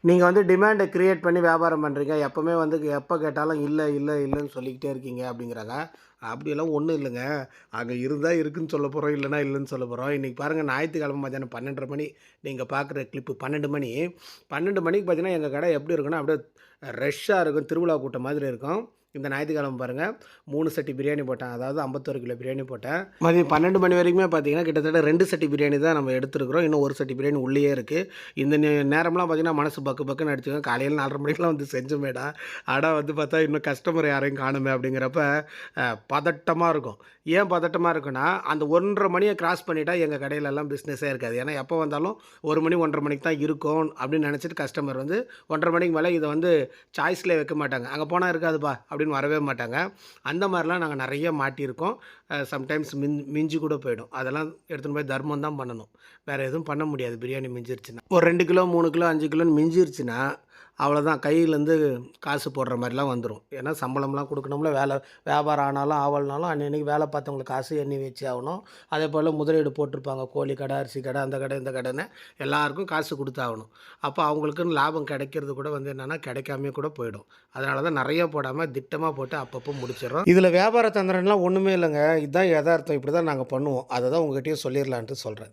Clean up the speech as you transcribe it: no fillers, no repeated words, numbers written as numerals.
நீங்கள் வந்து டிமாண்டை கிரியேட் பண்ணி வியாபாரம் பண்ணுறீங்க. எப்போவுமே வந்து எப்போ கேட்டாலும் இல்லைன்னு சொல்லிக்கிட்டே இருக்கீங்க அப்படிங்கிறாங்க. அப்படியெல்லாம் ஒன்றும் இல்லைங்க. அங்கே இருந்தால் இருக்குன்னு சொல்ல போகிறோம், இல்லைன்னா இல்லைன்னு சொல்ல போகிறோம். இன்றைக்கி பாருங்கள், ஞாயித்துக்கிழமை மதியானம் 12:30 மணி நீங்கள் பார்க்குற கிளிப்பு 12 மணி. 12 மணிக்கு பார்த்தீங்கன்னா எங்கள் கடை எப்படி இருக்குன்னா, அப்படியே ரஷ்ஷாக இருக்கும், திருவிழா கூட்டம் மாதிரி இருக்கும். இந்த ஞாயித்துக்கிழமை பாருங்கள், 3 சட்டி பிரியாணி போட்டேன். அதாவது 51 கிலோ பிரியாணி போட்டேன். மதியம் 12 மணி வரைக்குமே பார்த்தீங்கன்னா கிட்டத்தட்ட 2 சட்டி பிரியாணி தான் நம்ம எடுத்துருக்குறோம். இன்னும் 1 சட்டி பிரியாணி உள்ளேயே இருக்குது. இந்த நேரம்லாம் பார்த்தீங்கன்னா மனசு பக்கு பக்குன்னு அடிச்சுக்கும். காலையில் 4:30 மணிக்கெலாம் வந்து செஞ்சோமேடா, ஆனால் வந்து பார்த்தா இன்னும் கஸ்டமர் யாரையும் காணுமே அப்படிங்கிறப்ப பதட்டமாக இருக்கும். ஏன் பதட்டமாக இருக்குன்னா, அந்த 1:30 மணியை கிராஸ் பண்ணிட்டா எங்கள் கடையிலலாம் பிஸ்னஸே இருக்காது. ஏன்னா எப்போ வந்தாலும் 1 மணி 1:30 மணிக்கு தான் இருக்கும் அப்படின்னு நினச்சிட்டு கஸ்டமர் வந்து 1:30 மணிக்கு மேலே இதை வந்து சாய்ஸ்லேயே வைக்க மாட்டாங்க. அங்கே போனால் இருக்காதுப்பா அப்படின்னு வரவே மாட்டாங்க. அந்த மாதிரிலாம் நாங்கள் நிறைய மாட்டியிருக்கோம். சம்டைம்ஸ் மிஞ்சி கூட போயிடும். அதெல்லாம் எடுத்துன்னு போய் தர்மம் தான் பண்ணணும். வேறு எதுவும் பண்ண முடியாது. பிரியாணி மிஞ்சிருச்சுன்னா ஒரு 2 கிலோ 3 கிலோ 5 கிலோன்னு மிஞ்சிருச்சுன்னா அவ்வளோதான், கையிலேருந்து காசு போடுற மாதிரிலாம் வந்துடும். ஏன்னா சம்பளம்லாம் கொடுக்கணும்ல, வியாபாரம் ஆனாலும் ஆவல்னாலும் அன்னைக்கு வேலை பார்த்தவங்களுக்கு காசு எண்ணி வச்சு ஆகணும். அதே போல் முதலீடு போட்டிருப்பாங்க, கோழி கடை, அரிசி கடை, அந்த கடை இந்த கடைன்னு எல்லாருக்கும் காசு கொடுத்தாகணும். அப்போ அவங்களுக்குன்னு லாபம் கிடைக்கிறது கூட வந்து என்னென்னா கிடைக்காமே கூட போயிடும். அதனால தான் நிறைய போடாமல் திட்டமாக போட்டு அப்பப்போ முடிச்சிடறோம். இதில் வியாபார தந்திரம்லாம் ஒன்றுமே இல்லைங்க. இதுதான் யதார்த்தம். இப்படி தான் நாங்கள் பண்ணுவோம். அதை தான் உங்கள்கிட்டயும் சொல்லிடலான்ட்டு சொல்கிறேன்.